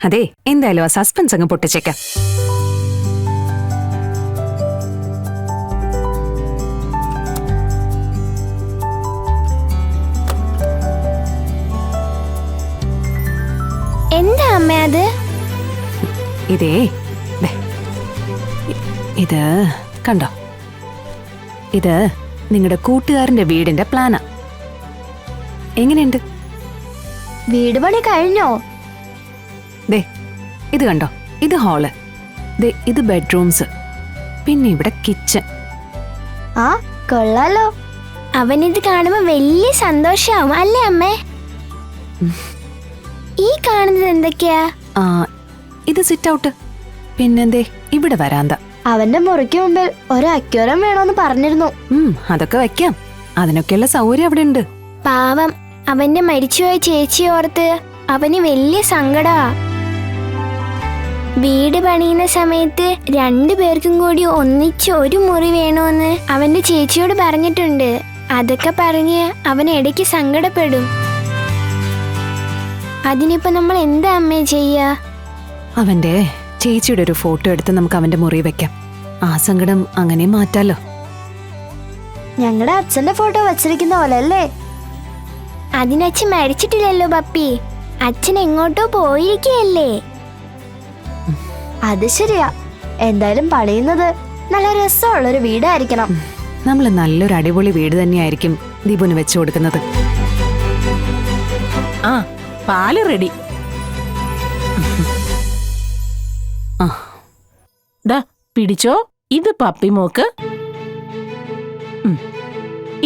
അതെ, എന്തായാലും ആ സസ്പെൻസ് അങ്ങ് പൊട്ടിച്ചേക്കാം. എന്താ അമ്മ അത്? ഇതേ ഇത് കണ്ടോ, ഇത് നിങ്ങളുടെ കൂട്ടുകാരന്റെ വീടിന്റെ പ്ലാനാ. എങ്ങനെയുണ്ട്? വീട് പണി കഴിഞ്ഞോ? ദേ ഇത് കണ്ടോ, ഇത് ഹാള്, ദേ ഇത് ബെഡ്റൂംസ്, പിന്നെ ഇവിടെ കിച്ചൺ. ആ കൊള്ളാലോ. അവനിത് കാണുമ്പോ വലിയ സന്തോഷാവും അല്ലേ അമ്മേ? ഈ കാണുന്നത് എന്തൊക്കെയാ? ഇത് സിറ്റ് ഔട്ട്, പിന്നെന്തേ ഇവിടെ വരാന്ത. അവന്റെ മുറിക്ക് മുമ്പിൽ ഒരു അക്വേറിയം വേണോന്ന് പറഞ്ഞിരുന്നു. അതൊക്കെ വെക്കാം, അതിനൊക്കെയുള്ള സൗകര്യം അവിടെ ഉണ്ട്. പാവം, അവന്റെ മരിച്ചുപോയ ചേച്ചി ഓർത്ത് അവന് വലിയ സങ്കടാ. വീട് പണിയുന്ന സമയത്ത് 2 പേർക്കും കൂടി ഒന്നിച്ച് ഒരു മുറി വേണോന്ന് അവന്റെ ചേച്ചിയോട് പറഞ്ഞിട്ടുണ്ട്. അതൊക്കെ പറഞ്ഞ് അവൻ ഇടയ്ക്ക് സങ്കടപ്പെടും. അതിനിപ്പോ നമ്മൾ എന്താ അമ്മേ ചെയ്യാ? അവന്റെ ചേച്ചിയുടെ ഒരു ഫോട്ടോ എടുത്ത് നമുക്ക് അവന്റെ മുറി വെക്കാം. ആ സങ്കടം അങ്ങനെ മാറ്റാലോ. ഞങ്ങളുടെ അച്ഛന്റെ ഫോട്ടോ വച്ചിരിക്കുന്ന പോലെ അല്ലേ? അതിനച്ഛൻ മരിച്ചിട്ടില്ലല്ലോ പപ്പി, അച്ഛൻ എങ്ങോട്ടോ പോയിരിക്കയല്ലേ? അത് ശരിയാ. എന്തായാലും പണിയുന്നത് നല്ല രസമുള്ളൊരു വീടായിരിക്കണം. നമ്മൾ നല്ലൊരു അടിപൊളി വീട് തന്നെയായിരിക്കും ദീപുന് വെച്ചു കൊടുക്കുന്നത്. ആ പാല് റെഡി. ദാ പിടിച്ചോ, ഇത് പപ്പിമോക്ക്,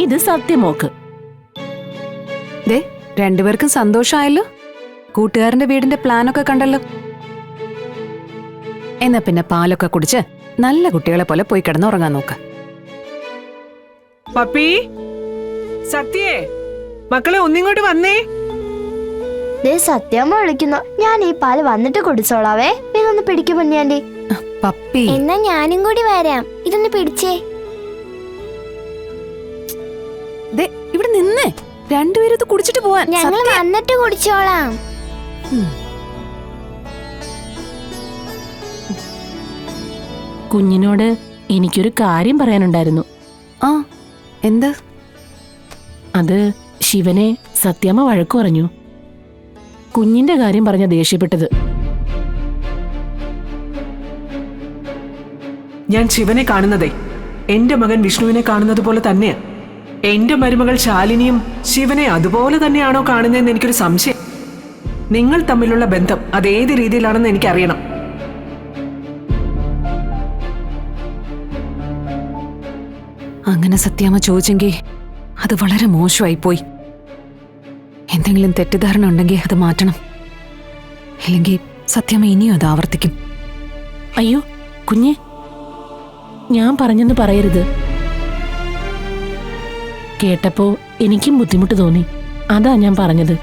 ഇത് സത്യമോക്ക്. ദേ രണ്ടുപേർക്കും സന്തോഷമായല്ലോ. കൂട്ടുകാരന്റെ വീടിന്റെ പ്ലാനൊക്കെ കണ്ടല്ലോ. എന്നാ പിന്നെ പാലൊക്കെ കുടിച്ച് നല്ല കുട്ടികളെ പോലെ പോയി കിടന്നുറങ്ങാൻ നോക്ക്. പപ്പി, സത്യേ, മക്കളെ ഒന്നിങ്ങോട്ട് വന്നേ. സത്യമ്മ വിളിക്കുന്നു. ഞാൻ ഈ പാല് വന്നിട്ട് കുടിച്ചോളാവേ. ഇതൊന്ന് പിടിക്കും മുന്നിയാണ്ടി. പപ്പി, എന്നാ ഞാനും കൂടി വരാം. ഇതൊന്ന് പിടിച്ചേ. ദേ ഇവിടെ നിന്നേ, രണ്ടുപേരും ഇത് കുടിച്ചിട്ട് പോവാൻ. ഞങ്ങൾ വന്നിട്ട് കുടിച്ചോളാം. കുഞ്ഞിനോട് എനിക്കൊരു കാര്യം പറയാനുണ്ടായിരുന്നു. ആ എന്താ? അത് ശിവനെ സത്യമ്മ വഴക്കു പറഞ്ഞു. കുഞ്ഞിന്റെ കാര്യം പറഞ്ഞ ദേഷ്യപ്പെട്ടത്. ഞാൻ ശിവനെ കാണുന്നതേ എന്റെ മകൻ വിഷ്ണുവിനെ കാണുന്നത് പോലെ തന്നെയാ. എന്റെ മരുമകൾ ശാലിനിയും ശിവനെ അതുപോലെ തന്നെയാണോ കാണുന്നതെന്ന് എനിക്കൊരു സംശയം. നിങ്ങൾ തമ്മിലുള്ള ബന്ധം അതേത് രീതിയിലാണെന്ന് എനിക്കറിയണം. അങ്ങനെ സത്യാമ്മ ചോദിച്ചെങ്കിൽ അത് വളരെ മോശമായി പോയി. എന്തെങ്കിലും തെറ്റിദ്ധാരണ ഉണ്ടെങ്കിൽ അത് മാറ്റണം, ഇല്ലെങ്കിൽ സത്യാമ്മ ഇനിയും അത് ആവർത്തിക്കും. അയ്യോ കുഞ്ഞെ, ഞാൻ പറഞ്ഞെന്ന് പറയരുത്. കേട്ടപ്പോ എനിക്കും ബുദ്ധിമുട്ട് തോന്നി, അതാ ഞാൻ പറഞ്ഞത്.